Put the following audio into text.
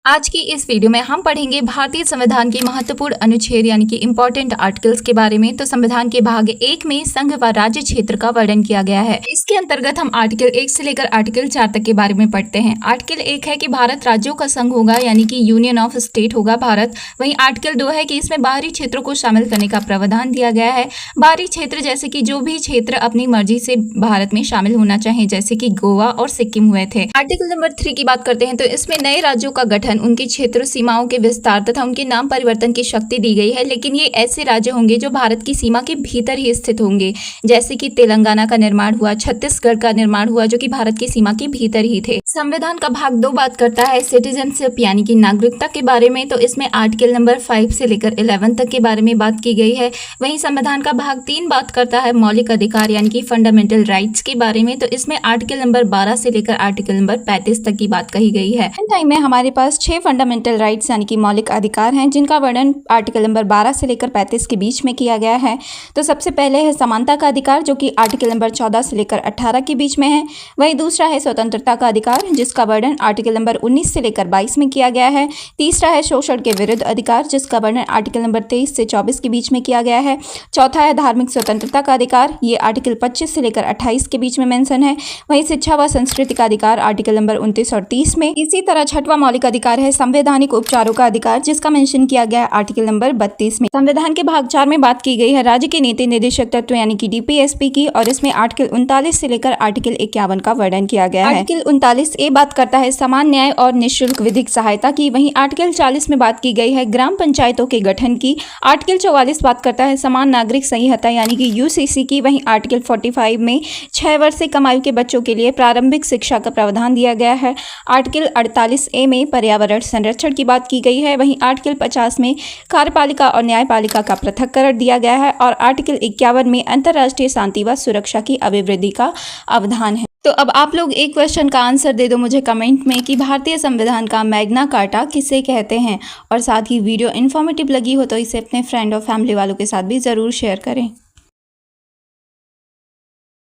आज की इस वीडियो में हम पढ़ेंगे भारतीय संविधान के महत्वपूर्ण अनुच्छेद यानी कि इम्पोर्टेंट आर्टिकल्स के बारे में। तो संविधान के भाग 1 में संघ व राज्य क्षेत्र का वर्णन किया गया है। इसके अंतर्गत हम आर्टिकल 1 से लेकर आर्टिकल 4 तक के बारे में पढ़ते हैं। आर्टिकल 1 है कि भारत राज्यों का संघ होगा यानी कि यूनियन ऑफ स्टेट होगा भारत। वहीं आर्टिकल 2 है कि इसमें बाहरी क्षेत्रों को शामिल करने का प्रावधान दिया गया है। बाहरी क्षेत्र जैसे कि जो भी क्षेत्र अपनी मर्जी से भारत में शामिल होना चाहे, जैसे कि गोवा और सिक्किम हुए थे। आर्टिकल नंबर 3 की बात करते हैं तो इसमें नए राज्यों का गठन, उनके क्षेत्र सीमाओं के विस्तार तथा उनके नाम परिवर्तन की शक्ति दी गई है। लेकिन ये ऐसे राज्य होंगे जो भारत की सीमा के भीतर ही स्थित होंगे, जैसे कि तेलंगाना का निर्माण हुआ, छत्तीसगढ़ का निर्माण हुआ, जो कि भारत की सीमा के भीतर ही थे। संविधान का भाग 2 बात करता है सिटीजनशिप यानी कि नागरिकता के बारे में। तो इसमें आर्टिकल नंबर 5 से लेकर 11 तक के बारे में बात की गई है। वहीं संविधान का भाग 3 बात करता है मौलिक अधिकार यानी कि फंडामेंटल राइट्स के बारे में। तो इसमें आर्टिकल नंबर 12 से लेकर आर्टिकल नंबर 35 तक की बात कही गई है। टाइम में हमारे पास 6 फंडामेंटल राइट्स यानी कि मौलिक अधिकार हैं, जिनका वर्णन आर्टिकल नंबर 12 से लेकर 35 के बीच में किया गया है। तो सबसे पहले है समानता का अधिकार, जो कि आर्टिकल नंबर 14 से लेकर 18 के बीच में है। वहीं दूसरा है स्वतंत्रता का अधिकार, जिसका वर्णन आर्टिकल नंबर 19 से लेकर 22 में किया गया है। तीसरा है शोषण के विरुद्ध अधिकार, जिसका वर्णन आर्टिकल नंबर 23 से 24 के बीच में किया गया है। चौथा है धार्मिक स्वतंत्रता का अधिकार, ये आर्टिकल 25 से लेकर 28 के बीच में मेंशन है। वहीं शिक्षा व संस्कृति का अधिकार आर्टिकल नंबर 29 और 30 में। इसी तरह छठवां मौलिक अधिकार है संवैधानिक उपचारों का अधिकार, जिसका मेंशन किया गया है आर्टिकल नंबर 32 में। संविधान के भाग 4 में बात की गई है राज्य के नीति निर्देशक तत्व यानी कि डीपीएसपी की, और इसमें आर्टिकल 39 से लेकर आर्टिकल 51 का वर्णन किया गया है। आर्टिकल 39 ए बात करता है समान न्याय और निःशुल्क विधिक सहायता की। वहीं आर्टिकल 40 में बात की गई है ग्राम पंचायतों के गठन की। आर्टिकल 44 बात करता है समान नागरिक संहिता यानी कि यूसीसी की। वहीं आर्टिकल 45 में 6 वर्ष से कम आयु के बच्चों के लिए प्रारंभिक शिक्षा का प्रावधान दिया गया है। आर्टिकल 48 ए में पर्यावरण संरक्षण की बात की गई है। वहीं आर्टिकल 50 में कार्यपालिका और न्यायपालिका का पृथक्करण दिया गया है, और आर्टिकल 51 में अंतर्राष्ट्रीय शांति व सुरक्षा की अभिवृद्धि का अवधान है। तो अब आप लोग एक क्वेश्चन का आंसर दे दो मुझे कमेंट में कि भारतीय संविधान का मैग्ना कार्टा किसे कहते हैं। और साथ ही वीडियो इन्फॉर्मेटिव लगी हो तो इसे अपने फ्रेंड और फैमिली वालों के साथ भी ज़रूर शेयर करें।